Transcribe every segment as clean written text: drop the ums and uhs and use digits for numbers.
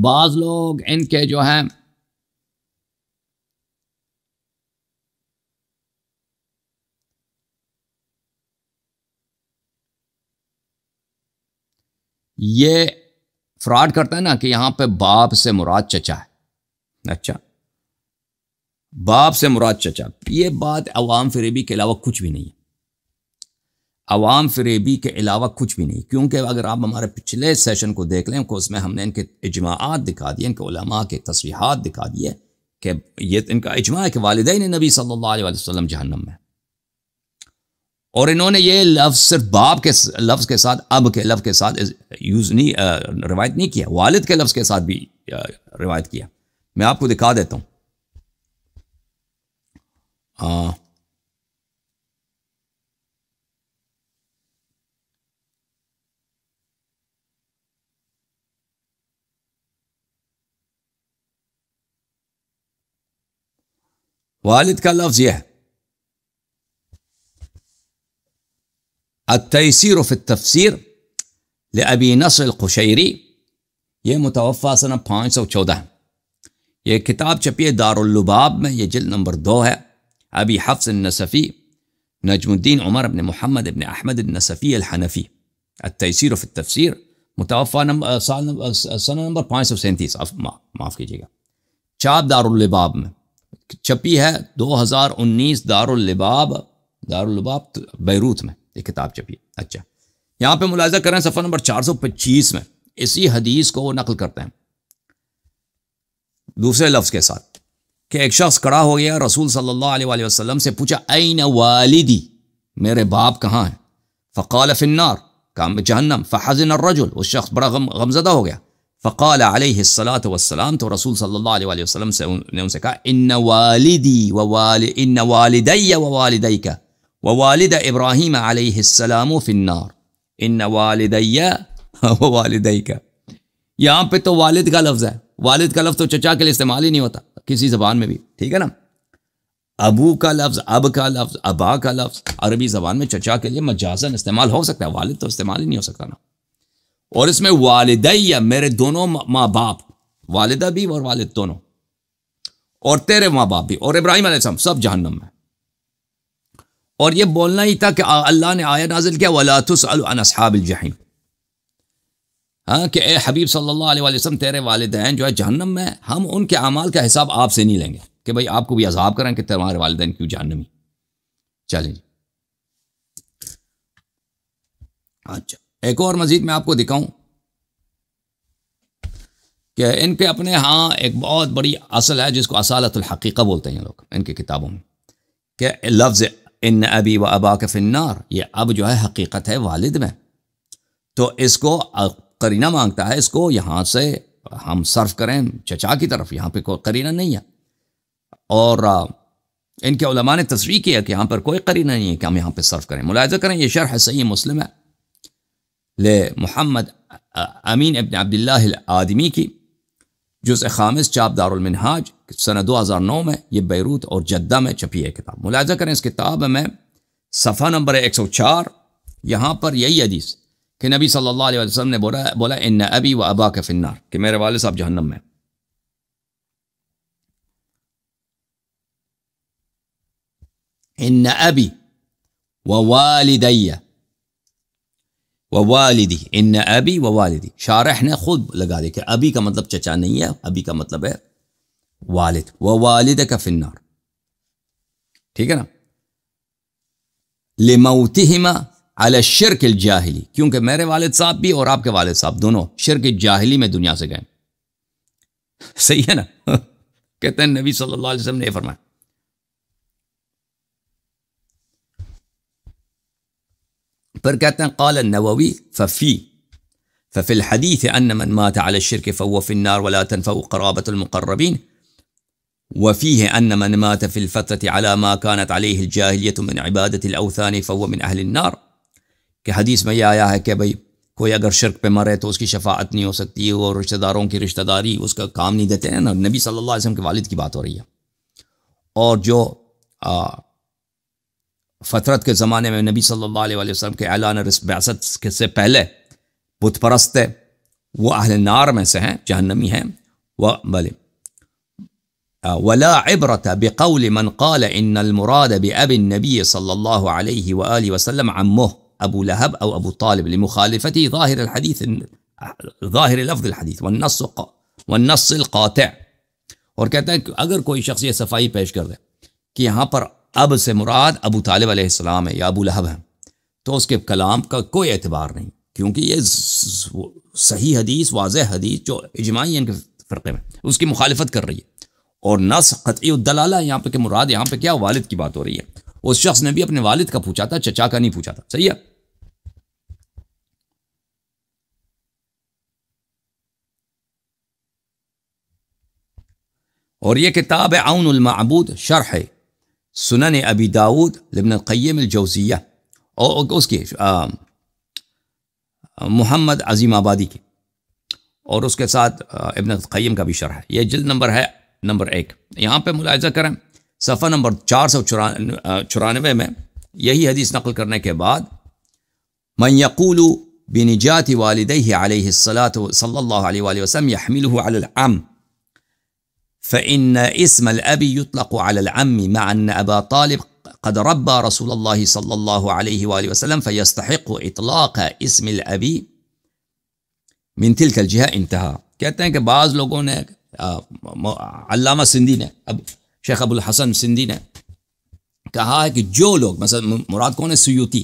بعض لوگ ان کے جو ہیں یہ فراڈ کرتا ہے نا کہ یہاں پہ باپ سے مراد چچا ہے. اچھا باپ سے مراد چچا، یہ بات عوام فریبی کے علاوہ کچھ بھی نہیں ہے. عوام فریبی کے علاوہ کچھ بھی نہیں، کیونکہ اگر آپ ہمارے پچھلے سیشن کو دیکھ لیں اس میں ہم نے ان کے اجماعات دکھا دیے، ان کے علماء کے تصریحات دکھا دیے کہ یہ ان کا اجماع ہے کہ والدین نبی صلی اللہ علیہ وسلم جہنم میں. اور انہوں نے یہ لفظ صرف باپ کے لفظ کے ساتھ، اب کے لفظ کے ساتھ یوز نہیں روایت نہیں کیا، والد کے لفظ کے ساتھ بھی روایت کیا. میں آپ کو دکھا دیتا ہوں. والد کا لفظ یہ ہے التيسير في التفسير لأبي نصر القشيري، یہ متوفہ سنہ 514 ہے. یہ کتاب چھپی ہے داراللباب میں، یہ جلد نمبر 2 ہے. ابی حفص النصفی نجم الدین عمر بن محمد بن احمد النصفی الحنفی، التيسير في التفسير، متوفہ سنہ نمبر 537، معاف کیجیے گا. چاپ داراللباب میں چھپی ہے 2019، داراللباب بیروت میں یہ کتاب چھپی ہے. اچھا یہاں پہ ملاحظہ کریں صفحہ نمبر 425 میں اسی حدیث کو وہ نقل کرتے ہیں دوسرے لفظ کے ساتھ کہ ایک شخص کھڑا ہو گیا، رسول صلی اللہ علیہ وآلہ وسلم سے پوچھا این والدی، میرے باپ کہاں ہیں؟ فقال فی النار، کہا جہنم. فحزن الرجل، اس شخص بڑا غمزدہ ہو گیا. فقال علیہ الصلاۃ والسلام، تو رسول صلی اللہ علیہ وآلہ وسلم نے ان سے کہا ان والدی ان والدی ووالدیک ووالد ابراہیم علیہ السلام فی النار، ان والدی ووالدیک. یہاں پہ تو والد کا لفظ ہے، والد کا لفظ تو چچا کے لیے استعمال ہی نہیں ہوتا کسی زبان میں بھی، ٹھیک ہے نا. ابو کا لفظ، اب کا لفظ، ابا کا لفظ عربی زبان میں چچا کے لیے مجازن استعمال ہو سکتا ہے، والد تو استعمال ہی نہیں ہو سکتا نا. اور اس میں والدیہ، میرے دونوں ماں باپ، والدہ بھی اور والد دونوں، اور تیرے ماں باپ بھی، اور ابراہیم علیہ السلام، سب جہنم میں. اور یہ بولنا ہی تھا کہ اللہ نے آیت نازل کیا وَلَا تُسْأَلُ عَنْ أَصْحَابِ الْجَحِيمِ، ہاں کہ اے حبیب صلی اللہ علیہ وسلم، تیرے والدین جو ہے جہنم میں، ہم ان کے اعمال کا حساب آپ سے نہیں لیں گے کہ بھئی آپ کو بھی عذاب کریں کہ تمہارے والدین کیوں جہنمی. چلیں جی. اچھا ایک اور مزید میں آپ کو دکھاؤں کہ ان کے اپنے ہاں ایک بہت بڑی اصل ہے جس کو اصالت الحقیقہ بولتے ہیں لوگ ان کی کتابوں میں، کہ لفظ ان ابی و اباک فی النار، یہ اب جو ہے حقیقت ہے والد میں، تو اس کو قرینہ مانگتا ہے، اس کو یہاں سے ہم صرف کریں چچا کی طرف، یہاں پہ کوئی قرینہ نہیں ہے. اور ان کے علماء نے تصریح کیا کہ یہاں پر کوئی قرینہ نہیں ہے کہ ہم یہاں پہ صرف کریں. ملاحظہ کریں یہ شرح صحیح مسلم ہے محمد امین ابن عبداللہ الآدمی کی، جزء خامس، چاپ دارالمنہاج سنہ 2009 میں، یہ بیروت اور جدہ میں چھپی ہے کتاب. ملاحظہ کریں اس کتاب میں صفحہ نمبر 104، یہاں پر یہی حدیث کہ نبی صلی اللہ علیہ وسلم نے بولا ان ابی و اباک فی النار، کہ میرے والد صاحب جہنم میں. ان ابی و والدی ووالدی، ان ابی ووالدی، شارح نے خود لگا دی کہ ابی کا مطلب چچا نہیں ہے، ابی کا مطلب ہے والد، ووالدک فی النار، ٹھیک ہے نا. لموتہما علی الشرک الجاہلی، کیونکہ میرے والد صاحب بھی اور آپ کے والد صاحب دونوں شرک جاہلی میں دنیا سے گئے. صحیح ہے نا. کہتے ہیں نبی صلی اللہ علیہ وسلم نے یہ فرمایا. پھر کہتے ہیں قال النووی ففي الحديث أن من مات على الشرك فهو في النار ولا تنفع قرابة المقربين، وفيه أن من مات في الفترة على ما كانت عليه الجاهلية من عبادة الأوثان فهو من أهل النار. کہ حدیث میں یہ آیا ہے کہ بھئی کوئی اگر شرک پہ مرے تو اس کی شفاعت نہیں ہو سکتی، اور رشتہ داروں کی رشتہ داری اس کا کام نہیں دیتے ہیں نا. نبی صلی اللہ علیہ وسلم کے والد کی بات ہو رہی ہے. اور جو فترت کے زمانے میں نبی صلی اللہ علیہ وسلم کے اعلان بعثت سے پہلے بت پرست تھے، وہ اہل نار میں سے ہیں، جہنمی ہیں. بلے ولا عبرة بقول من قال ان المراد بأبي النبي صلی اللہ علیہ وآلہ وسلم عمه ابو لہب او ابو طالب لمخالفته ظاہر الحدیث، ظاہر لفظ الحدیث والنص القاطع. اور کہتا ہے کہ اگر کوئی شخص یہ صفائی پیش کر دے کہ یہاں پر اب سے مراد ابو طالب علیہ السلام ہے یا ابو لہب ہے، تو اس کے کلام کا کوئی اعتبار نہیں، کیونکہ یہ صحیح حدیث، واضح حدیث جو اجماعی ان کے فرقے میں اس کی مخالفت کر رہی ہے. اور نص قطعی الدلالہ، یہاں پہ کہ مراد یہاں پہ کیا والد کی بات ہو رہی ہے. اس شخص نے بھی اپنے والد کا پوچھا تھا، چچا کا نہیں پوچھا تھا. صحیح ہے. اور یہ کتاب ہے عون المعبود، شرح سنن ابی داود لابن القیم الجوزیہ، اور اس کی محمد عظیم آبادی کی، اور اس کے ساتھ ابن القیم کا بھی شرح ہے. یہ جلد نمبر ہے نمبر 1. یہاں پہ ملاحظہ کریں صفحہ نمبر 494 میں یہی حدیث نقل کرنے کے بعد من یقول بنجات والدیہ علیہ الصلاۃ صلی اللہ علیہ وآلہ وسلم یحملہ علی العم فإن اسم الأب يطلق على العم مع أن أبا طالب قد ربى رسول الله صلى الله عليه وآله وسلم فيستحق إطلاق اسم الأب من تلك الجهة. انتہا. کہتے ہیں کہ بعض لوگوں نے، علامہ سندھی نے، اب شیخ ابو الحسن سندھی نے کہا ہے کہ جو لوگ، مثلا مراد کون ہے، سیوطی،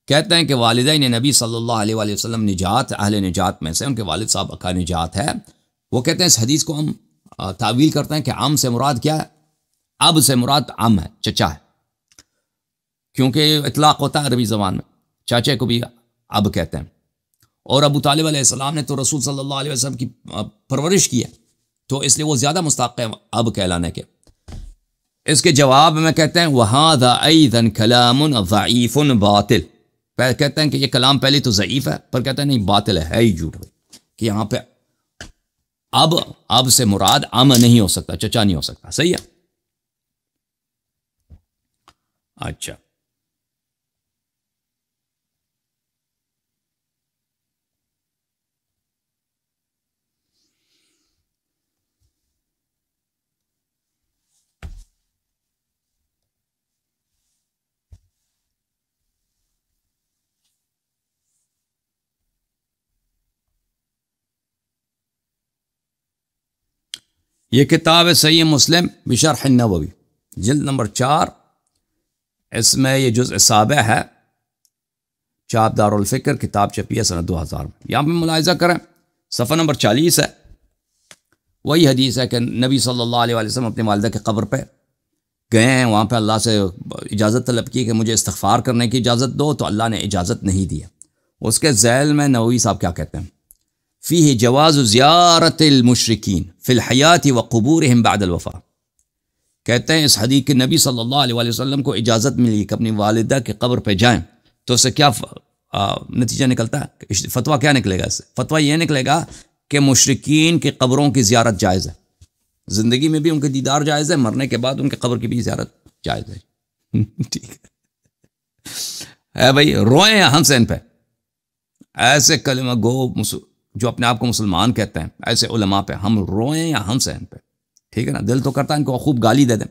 کہتے ہیں کہ والدین نبی صلی اللہ علیہ وآلہ وسلم نجات، اہل نجات میں سے ان کے والد صاحب کا نجات ہے. وہ کہتے ہیں اس حدیث کو ہم تعویل کرتے ہیں کہ عم سے مراد کیا ہے، اب سے مراد عم ہے، چچا ہے، کیونکہ اطلاق ہوتا ہے عربی زبان میں، چاچے کو بھی اب کہتے ہیں. اور ابو طالب علیہ السلام نے تو رسول صلی اللہ علیہ وسلم کی پرورش کی ہے، تو اس لیے وہ زیادہ مستحق ہے اب کہلانے کے. اس کے جواب میں کہتے ہیں وَهَذَا أَيْضًا كَلَامٌ ضَعِيفٌ باطل. کہتے ہیں کہ یہ کلام پہلے تو ضعیف ہے، پر کہتے ہیں نہیں، باطل ہے ہی جھوٹ کہ یہاں پہ اب سے مراد ام نہیں ہو سکتا، چچا نہیں ہو سکتا. صحیح ہے. اچھا، یہ کتاب ہے صحیح مسلم بشرح النووی، جلد نمبر 4. اس میں یہ جزء سابع ہے، چاپ دار الفکر، کتاب چھپی ہے سنہ 2000 میں. یہاں پہ ملاحظہ کریں صفحہ نمبر 40 ہے. وہی حدیث ہے کہ نبی صلی اللہ علیہ وسلم اپنی والدہ کے قبر پہ گئے ہیں، وہاں پہ اللہ سے اجازت طلب کی کہ مجھے استغفار کرنے کی اجازت دو، تو اللہ نے اجازت نہیں دیا. اس کے ذیل میں نووی صاحب کیا کہتے ہیں، فیہ جواز زیارت المشرکین فی الحیات وقبورہم بعد الوفاء. کہتے ہیں اس حدیث کے نبی صلی اللہ علیہ وسلم کو اجازت ملی کہ اپنی والدہ کے قبر پہ جائیں، تو اس سے کیا نتیجہ نکلتا ہے، فتویٰ کیا نکلے گا اس سے؟ فتویٰ یہ نکلے گا کہ مشرکین کی قبروں کی زیارت جائز ہے، زندگی میں بھی ان کے دیدار جائز ہے، مرنے کے بعد ان کے قبر کی بھی زیارت جائز ہے. ٹھیک ہے بھائی، روئیں یا ہنسیں ان پہ. ایسے کلمہ گو جو اپنے آپ کو مسلمان کہتے ہیں، ایسے علماء پہ ہم روئیں یا ہنسیں ان پہ. ٹھیک ہے نا، دل تو کرتا ہے ان کو خوب گالی دے دیں،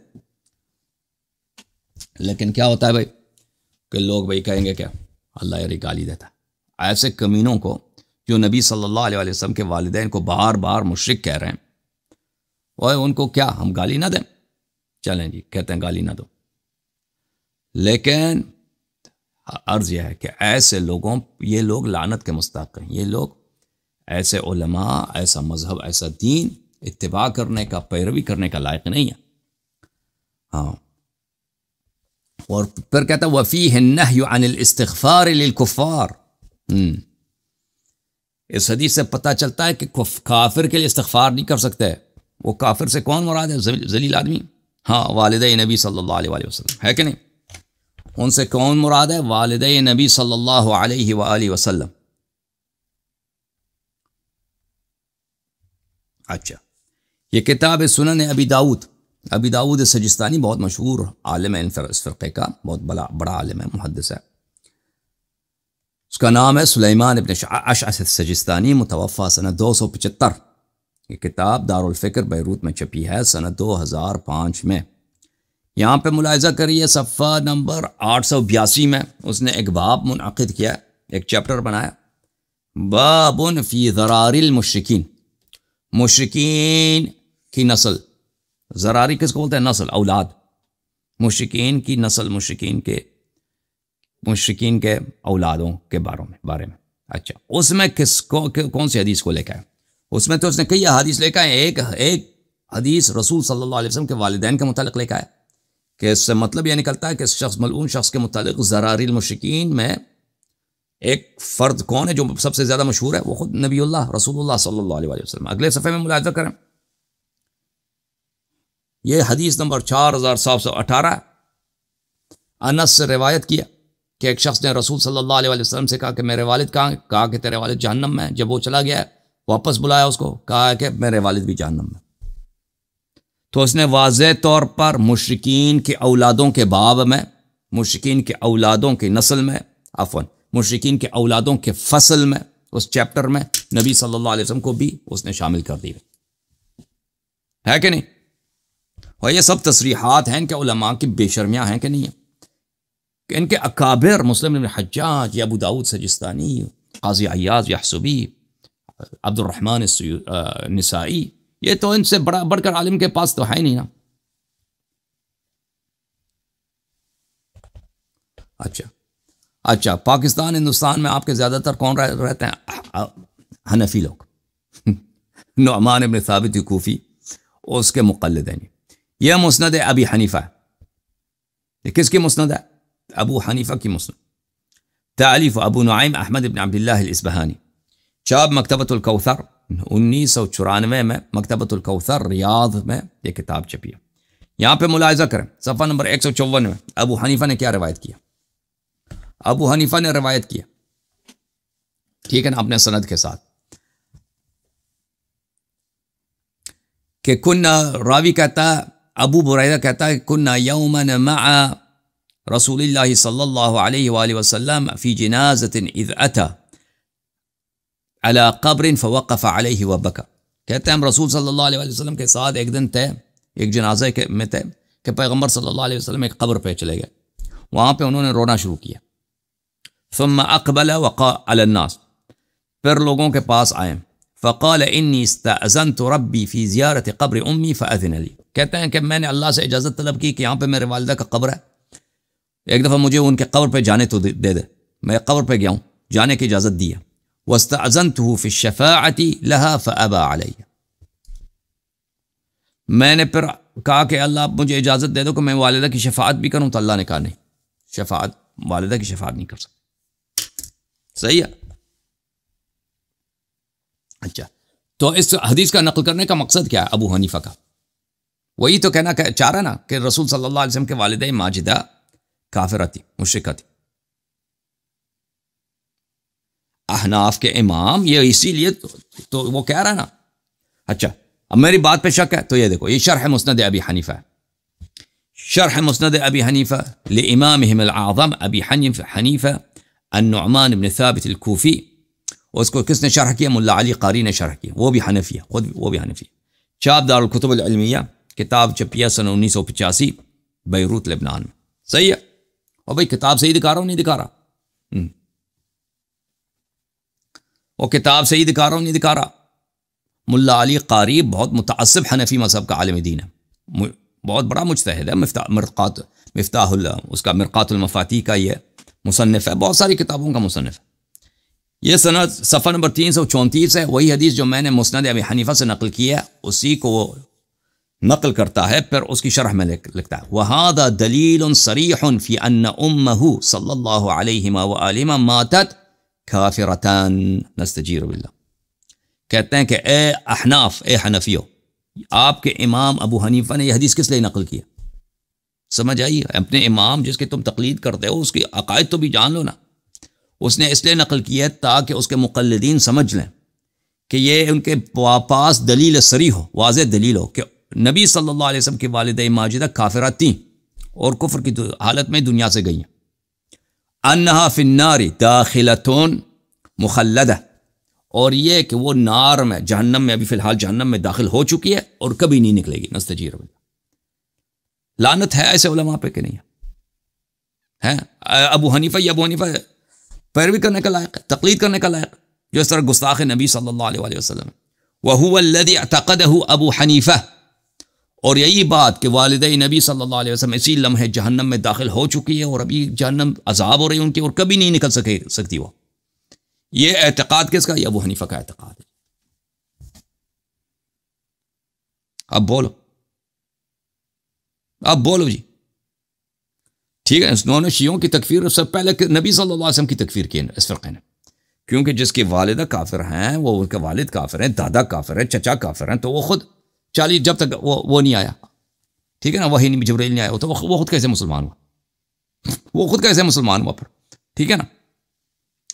لیکن کیا ہوتا ہے بھائی کہ لوگ بھائی کہیں گے کیا، اللہ یاری گالی دیتا ہے. ایسے کمینوں کو جو نبی صلی اللہ علیہ وسلم کے والدین کو بار بار مشرک کہہ رہے ہیں، وہ ان کو کیا ہم گالی نہ دیں؟ چلیں جی، کہتے ہیں گالی نہ دو، لیکن عرض یہ ہے کہ ایسے لوگوں، یہ لوگ لعنت کے مستحق ہیں. یہ لوگ، ایسے علماء، ایسا مذہب، ایسا دین اتباع کرنے کا، پیروی کرنے کا لائق نہیں ہے. ہاں، اور پھر کہتا ہے وَفِيهِ النَّهْيُ عَنِ الْإِسْتِغْفَارِ لِلْكُفَّارِ. اس حدیث سے پتہ چلتا ہے کہ کافر کے لیے استغفار نہیں کر سکتے. وہ کافر سے کون مراد ہے؟ ذلیل آدمی. ہاں، والدہ نبی صلی اللہ علیہ وسلم ہے کہ نہیں؟ ان سے کون مراد ہے؟ والدہ نبی صلی اللہ علیہ وآلہ وسلم. اچھا، یہ کتاب ہے سنن ابی داود. ابی داود سجستانی بہت مشہور عالم ہے اس فرقے کا، بہت بڑا عالم ہے، محدث ہے. اس کا نام ہے سلیمان ابن اشعث السجستانی، متوفی سنہ 275۔ یہ کتاب دارالفکر بیروت میں چھپی ہے سنہ 2005 میں۔ یہاں پہ ملاحظہ کریے صفحہ نمبر 882 میں اس نے ایک باب منعقد کیا، ایک چیپٹر بنایا، باب فی ذرار المشرکین، مشرکین کی نسل، ذراری کس کو بولتے ہیں؟ نسل، اولاد، مشرکین کی نسل، مشرکین کے اولادوں کے بارے میں۔ اچھا، اس میں کون سی حدیث کو لے کے آئے؟ اس میں تو اس نے کئی حدیث لے کے آئے، ایک حدیث رسول صلی اللہ علیہ وسلم کے والدین کے متعلق لے کے آئے، کہ اس سے مطلب یہ نکلتا ہے کہ اس شخص، ملعون شخص کے متعلق ذراری المشرکین میں ایک فرد کون ہے جو سب سے زیادہ مشہور ہے؟ وہ خود نبی اللہ رسول اللہ صلی اللہ علیہ وسلم۔ اگلے صفحے میں ملاحظہ کریں، یہ حدیث نمبر 4718 انس سے روایت کیا کہ ایک شخص نے رسول صلی اللہ علیہ وسلم سے کہا کہ میرے والد کہاں ہیں؟ کہا کہ تیرے والد جہنم میں۔ جب وہ چلا گیا، واپس بلایا اس کو، کہا کہ میرے والد بھی جہنم میں۔ تو اس نے واضح طور پر مشرکین کے اولادوں کے باب میں، مشرکین کے اولادوں کی نسل میں، مشرکین کے اولادوں کے فصل میں، اس چیپٹر میں نبی صلی اللہ علیہ وسلم کو بھی اس نے شامل کر دی ہے کہ نہیں؟ اور یہ سب تصریحات ہیں کہ علماء کی بے شرمیاں ہیں کہ نہیں ہیں، کہ ان کے اکابر مسلم بن حجاج یا ابو داؤد سجستانی، قاضی عیاض یحسبی، عبد الرحمن نسائی، یہ تو ان سے بڑھ کر عالم کے پاس تو ہے نہیں نا۔ اچھا، پاکستان ہندوستان میں آپ کے زیادہ تر کون رہتے ہیں؟ حنفی لوگ، نعمان ابن ثابت کوفی اور اس کے مقلد ہیں۔ یہ مسند ابی حنیفہ ہے۔ یہ کس کی مسند ہے؟ ابو حنیفہ کی مسند، تالیف ابو نعیم احمد ابن عبداللہ الاصبہانی، چاپ مکتبۃ الکوثر، 1994 میں مکتبۃ الکوثر ریاض میں یہ کتاب چھپی ہے۔ یہاں پہ ملاحظہ کریں صفحہ نمبر 154 میں ابو حنیفہ نے کیا روایت کیا؟ ابو حنیفہ نے روایت کیا، ٹھیک ہے نا، اپنے سند کے ساتھ، کہ راوی کہتا ہے، ابو بریدہ کہتا ہے، کنا یوما مع رسول اللہ صلی اللہ علیہ وآلہ وسلم فی جنازۃ اذ اتی علی قبر فوقف علیہ وبکا۔ کہتے ہیں ہم رسول صلی اللہ علیہ وسلم کے ساتھ ایک دن تھے، ایک جنازے میں تھے، کہ پیغمبر صلی اللہ علیہ وسلم ایک قبر پہ چلے گئے، وہاں پہ انہوں نے رونا شروع کیا۔ ثم اقبل وقال علی الناس، پھر لوگوں کے پاس آئے، فقال انی استأذنت ربی فی زیارت قبر امی فأذن لی۔ کہتے ہیں کہ میں نے اللہ سے اجازت طلب کی کہ یہاں پہ میرے والدہ کا قبر ہے، ایک دفعہ مجھے ان کے قبر پہ جانے تو دے دے۔ میں قبر پہ گیا ہوں، جانے کی اجازت دی ہے۔ واستأذنته في الشفاعة لها فأبى علی، میں نے پھر کہا کہ اللہ مجھے اجازت دے دو کہ میں والدہ کی شفاعت بھی کروں، تو اللہ نے کہا نہیں، والدہ کی شفاعت نہیں کر سکتا۔ صحیح ہے؟ اچھا، تو اس حدیث کا نقل کرنے کا مقصد کیا ہے ابو حنیفہ کا؟ وہی تو کہنا چاہ رہا نا کہ رسول صلی اللہ علیہ وسلم کے والدہ ماجدہ کافرہ تھی، مشرکہ تھی۔ احناف کے امام یہ اسی لیے تو وہ کہہ رہا ہے نا۔ اچھا، اب میری بات پہ شک ہے تو یہ دیکھو، یہ شرح مسند ابی حنیفہ ہے، شرح مسند ابی حنیفہ لامامہم الاعظم ابی حنیفہ النعمان بن ثابت الکوفی، اور اس کو کس نے شرح کیا؟ ملا علی قاری نے شرح کیا، وہ بھی حنفی ہے، خود وہ بھی حنفی ہے۔ چاپ دار الکتب العلمیہ، کتاب چھپی سن 1985 بیروت لبنان میں۔ صحیح ہے؟ اور بھائی کتاب صحیح دکھا رہا ہوں نہیں دکھا رہا؟ وہ کتاب صحیح دکھا رہا ہوں نہیں دکھا رہا؟ ملا علی قاری بہت متعصب حنفی مذہب کا عالم دین ہے، بہت بڑا مجتہد ہے، مفتاح اس کا مرقات المفاتیح کا یہ مصنف ہے، بہت ساری کتابوں کا مصنف ہے۔ یہ سند صفحہ نمبر 334 ہے، وہی حدیث جو میں نے مسند ابی حنیفہ سے نقل کی ہے اسی کو وہ نقل کرتا ہے، پھر اس کی شرح میں لکھتا ہے وَهَذَا دَلِيلٌ صَرِيحٌ فِي أَنَّ أُمَّهُ صلی اللہ علیہ وآلہ ماتت کافرتان نستجیر باللہ۔ کہتے ہیں کہ اے احناف، اے حنفیو، آپ کے امام ابو حنیفہ نے یہ حدیث کس لیے نقل کیا؟ سمجھ آئی؟ اپنے امام جس کی تم تقلید کرتے ہو اس کی عقائد تو بھی جان لو نا۔ اس نے اس لیے نقل کی ہے تاکہ اس کے مقلدین سمجھ لیں کہ یہ ان کے پاس دلیل صریح ہو، واضح دلیل ہو کہ نبی صلی اللہ علیہ وسلم کی والدہ ماجدہ کافرہ تھیں اور کفر کی حالت میں دنیا سے گئی ہیں۔ انہا فی النار داخلتون مخلدہ، اور یہ کہ وہ نار میں، جہنم میں، ابھی فی الحال جہنم میں داخل ہو چکی ہے اور کبھی نہیں نکلے گی. نستجیر باللہ. لعنت ہے ایسے علماء پہ کہ نہیں ہے؟ ابو حنیفہ پیروی کرنے کا لائق ہے، تقلید کرنے کا لائق، جو اس طرح گستاخ نبی صلی اللہ علیہ وآلہ وسلم. وَهُوَ الَّذِي اعْتَقَدَهُ ابو حنیفہ، اور یہی بات کہ والد نبی صلی اللہ علیہ وسلم اسی لمحے جہنم میں داخل ہو چکی ہے اور ابھی جہنم عذاب ہو رہی ہے ان کی اور کبھی نہیں نکل سکتی وہ، یہ اعتقاد کس کا؟ یہ ابو حنیفہ کا اعتقاد ہے. اب بولو جی. ٹھیک ہے، انہوں نے شیعوں کی تکفیر سب پہلے نبی صلی اللہ علیہ وسلم کی تکفیر کی اس فرقے نے، کیونکہ جس کی والدہ کافر ہیں، وہ ان کے والد کافر ہیں، دادا کافر ہیں، چچا کافر ہیں، تو وہ خود جب تک وہ نہیں آیا، ٹھیک ہے نا، وہی نہیں، جبرائیل نہیں آیا، تو وہ خود کیسے مسلمان ہوا؟ وہ خود کیسے مسلمان ہوا پھر؟ ٹھیک ہے نا،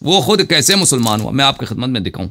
وہ خود کیسے مسلمان ہوا؟ میں آپ کی خدمت میں دکھاؤں.